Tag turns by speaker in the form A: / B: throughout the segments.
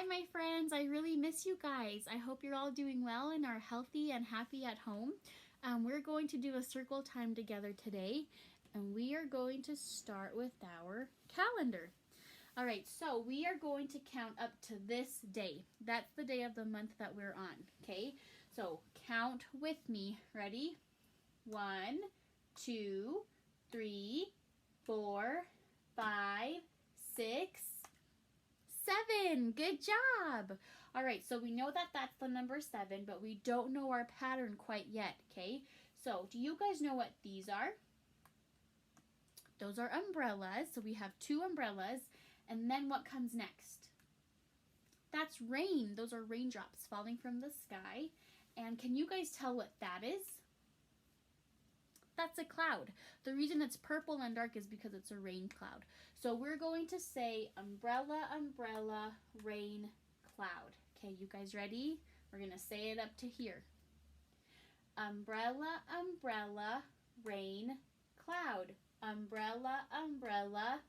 A: my friends. I really miss you guys. I hope you're all doing well and are healthy and happy at home. We're going to do a circle time together today, and we are going to start with our calendar. All right, so we are going to count up to this day. That's the day of the month that we're on, okay? So count with me. Ready? 1, 2, 3, 4, 5, 6, 7. Good job. All right, so we know that that's the number 7, but we don't know our pattern quite yet, okay? So do you guys know what these are? Those are umbrellas. So we have 2 umbrellas. And then what comes next? That's rain. Those are raindrops falling from the sky. And can you guys tell what that is? That's a cloud. The reason it's purple and dark is because it's a rain cloud. So we're going to say umbrella, umbrella, rain, cloud. Okay, you guys ready? We're going to say it up to here. Umbrella, umbrella, rain, cloud. Umbrella, umbrella.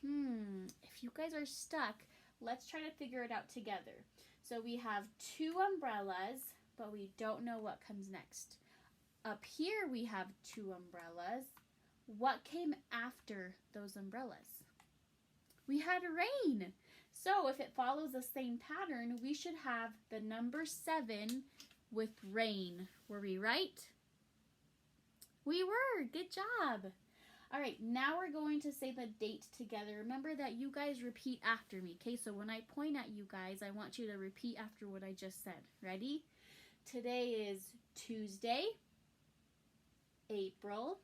A: If you guys are stuck, let's try to figure it out together. So we have 2 umbrellas, but we don't know what comes next. Up here we have 2 umbrellas. What came after those umbrellas? We had rain. So if it follows the same pattern, we should have the number 7 with rain. Were we right? We were. Good job. All right, now we're going to say the date together. Remember that you guys repeat after me, okay? So when I point at you guys, I want you to repeat after what I just said. Ready? Today is Tuesday, April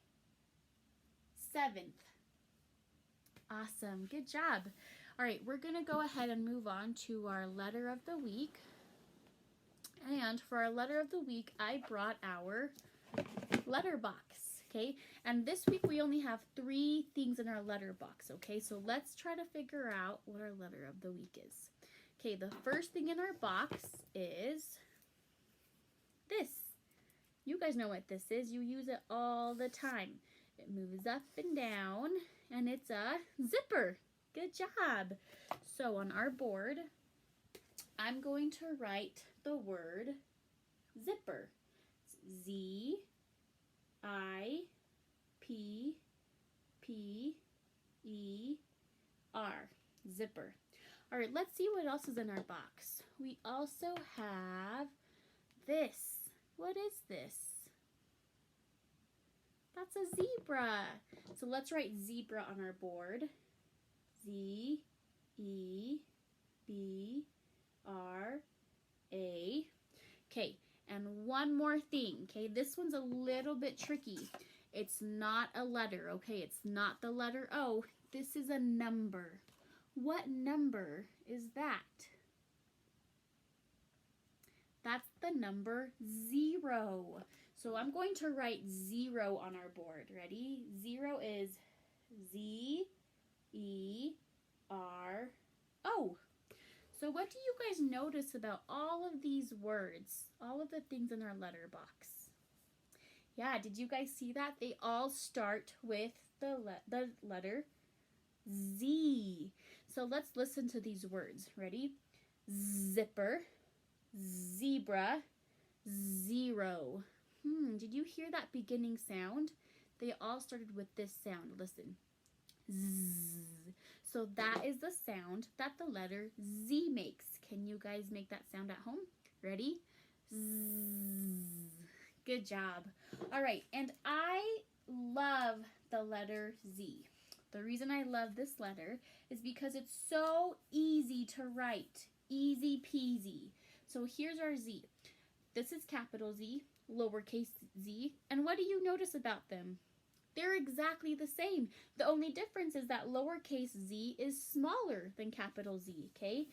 A: 7th. Awesome. Good job. All right, we're going to go ahead and move on to our letter of the week. And for our letter of the week, I brought our letter box, okay? And this week we only have 3 things in our letter box, okay? So let's try to figure out what our letter of the week is. Okay, the first thing in our box is this. You guys know what this is. You use it all the time. It moves up and down, and it's a zipper. Good job. So on our board, I'm going to write the word zipper. Z-I-P-P-E-R. Zipper. All right, let's see what else is in our box. We also have this. What is this? That's a zebra. So let's write zebra on our board. Z-E-B-R-A. Okay, and one more thing, okay? This one's a little bit tricky. It's not a letter, okay? It's not the letter O. This is a number. What number is that? That's the number 0. So I'm going to write 0 on our board. Ready? 0 is Z-E-R-O. So what do you guys notice about all of these words? All of the things in our letter box? Yeah, did you guys see that? They all start with the letter Z. So let's listen to these words. Ready? Zipper, zebra, 0. Did you hear that beginning sound? They all started with this sound. Listen. Z. So that is the sound that the letter Z makes. Can you guys make that sound at home? Ready? Z. Good job. All right, and I love the letter Z. The reason I love this letter is because it's so easy to write. Easy peasy. So here's our Z. This is capital Z, lowercase z, and what do you notice about them? They're exactly the same. The only difference is that lowercase z is smaller than capital Z, okay?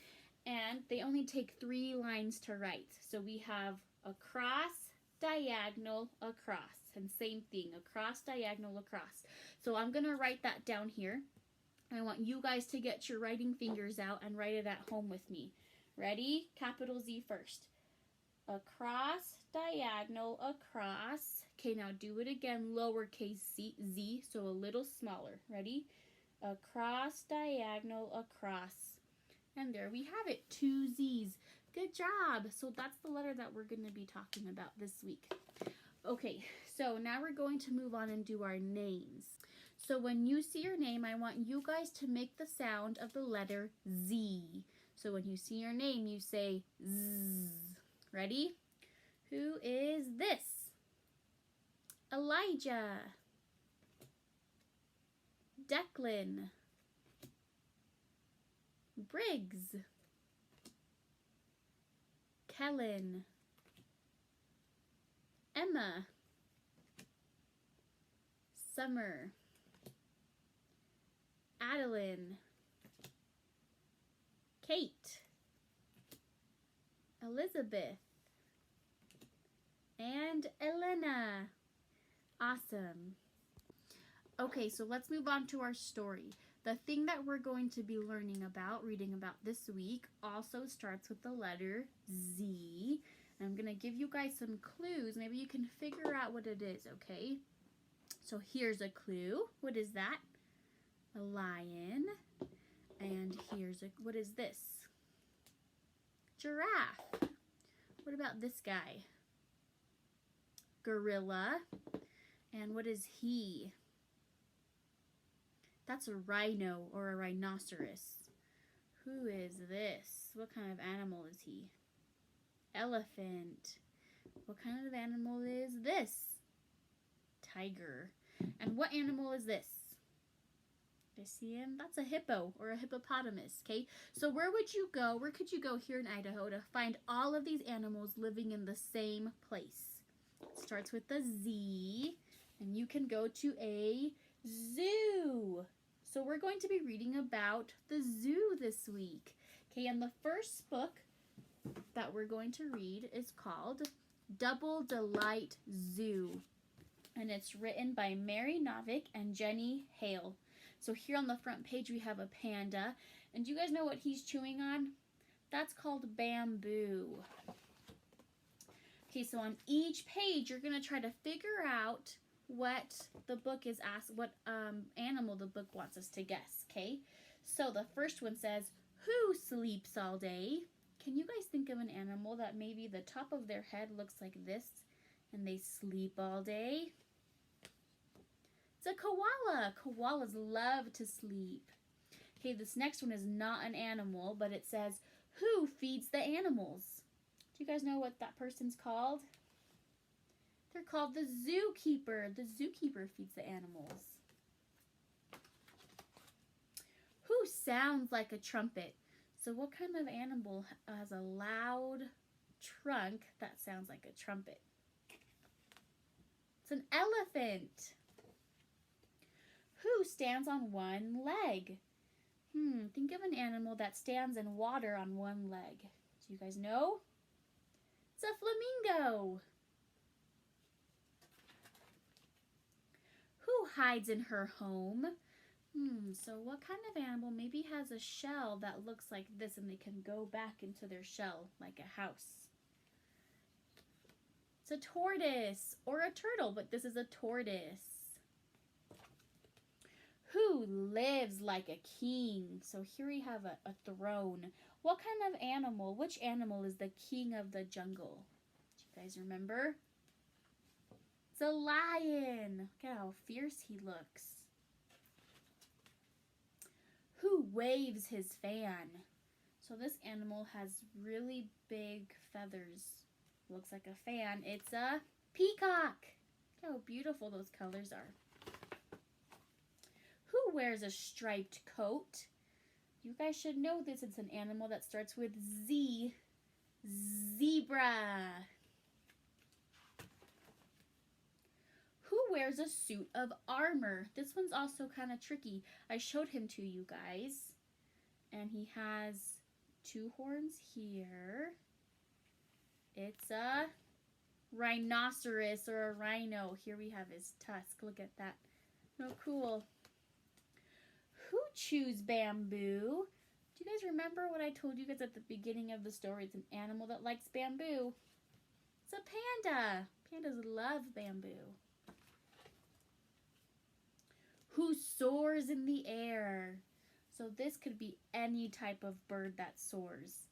A: And they only take 3 lines to write. So we have across, diagonal, across, and same thing, across, diagonal, across. So I'm going to write that down here. I want you guys to get your writing fingers out and write it at home with me. Ready? Capital Z first. Across, diagonal, across. Okay, now do it again, lowercase z, so a little smaller. Ready? Across, diagonal, across. And there we have it, 2 Z's. Good job. So that's the letter that we're going to be talking about this week. Okay, so now we're going to move on and do our names. So when you see your name, I want you guys to make the sound of the letter Z. So when you see your name, you say Z. Ready? Who is this? Elijah. Declan. Briggs. Kellen. Emma. Summer. Adeline. Kate. Elizabeth. And Elena. Awesome. Okay, so let's move on to our story. The thing that we're going to be reading about this week, also starts with the letter Z. And I'm going to give you guys some clues. Maybe you can figure out what it is, okay? So here's a clue. What is that? A lion. And what is this? Giraffe. What about this guy? Gorilla. And what is he? That's a rhino or a rhinoceros. Who is this? What kind of animal is he? Elephant. What kind of animal is this? Tiger. And what animal is this? I see him. That's a hippo or a hippopotamus, okay? So where could you go here in Idaho to find all of these animals living in the same place? It starts with the Z, and you can go to a zoo. So we're going to be reading about the zoo this week. Okay, and the first book that we're going to read is called Double Delight Zoo. And it's written by Mary Novick and Jenny Hale. So here on the front page we have a panda. And do you guys know what he's chewing on? That's called bamboo. Okay, so on each page you're going to try to figure out what the book is what animal the book wants us to guess, okay? So the first one says, who sleeps all day? Can you guys think of an animal that maybe the top of their head looks like this and they sleep all day? It's a koala. Koalas love to sleep. Okay, this next one is not an animal, but it says, who feeds the animals? Do you guys know what that person's called? They're called the zookeeper. The zookeeper feeds the animals. Who sounds like a trumpet? So what kind of animal has a loud trunk that sounds like a trumpet? It's an elephant. Who stands on one leg? Think of an animal that stands in water on one leg. Do you guys know? It's a flamingo. Who hides in her home? So what kind of animal maybe has a shell that looks like this and they can go back into their shell like a house? It's a tortoise or a turtle, but this is a tortoise. Who lives like a king? So here we have a throne. What kind of animal? Which animal is the king of the jungle? Do you guys remember? It's a lion. Look at how fierce he looks. Who waves his fan? So this animal has really big feathers. Looks like a fan. It's a peacock. Look how beautiful those colors are. Who wears a striped coat? You guys should know this. It's an animal that starts with Z. Zebra. Who wears a suit of armor? This one's also kind of tricky. I showed him to you guys. And he has 2 horns here. It's a rhinoceros or a rhino. Here we have his tusk. Look at that. Oh, cool. Who chews bamboo? Do you guys remember what I told you guys at the beginning of the story? It's an animal that likes bamboo. It's a panda. Pandas love bamboo. Who soars in the air? So this could be any type of bird that soars.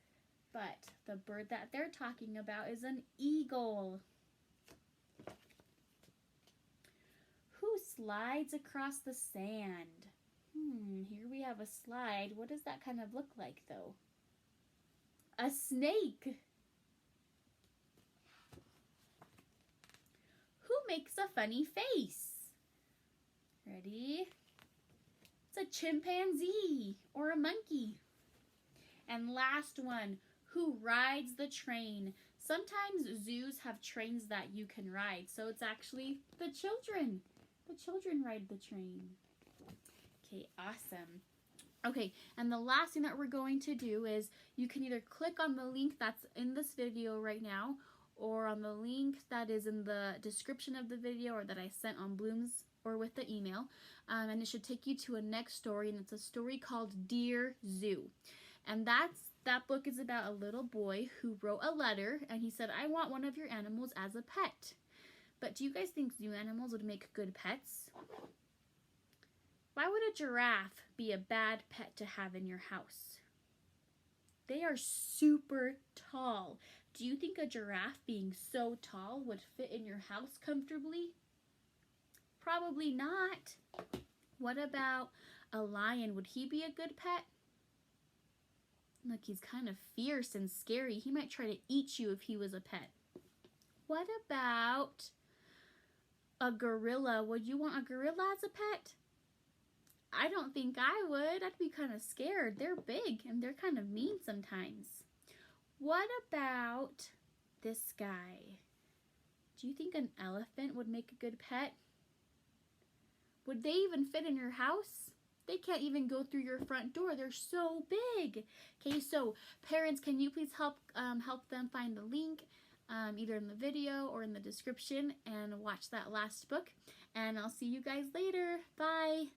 A: But the bird that they're talking about is an eagle. Who slides across the sand? Here we have a slide. What does that kind of look like, though? A snake. Who makes a funny face? Ready? It's a chimpanzee or a monkey. And last one, who rides the train? Sometimes zoos have trains that you can ride, so it's actually the children. The children ride the train. Okay, awesome. Okay, and the last thing that we're going to do is you can either click on the link that's in this video right now or on the link that is in the description of the video or that I sent on Bloom's or with the email, and it should take you to a next story, and it's a story called Dear Zoo. And that book is about a little boy who wrote a letter, and he said, I want one of your animals as a pet. But do you guys think zoo animals would make good pets? Why would a giraffe be a bad pet to have in your house? They are super tall. Do you think a giraffe being so tall would fit in your house comfortably? Probably not. What about a lion? Would he be a good pet? Look, he's kind of fierce and scary. He might try to eat you if he was a pet. What about a gorilla? Would you want a gorilla as a pet? I don't think I would. I'd be kind of scared. They're big and they're kind of mean sometimes. What about this guy? Do you think an elephant would make a good pet? Would they even fit in your house? They can't even go through your front door. They're so big. Okay, so parents, can you please help them find the link either in the video or in the description and watch that last book. And I'll see you guys later. Bye.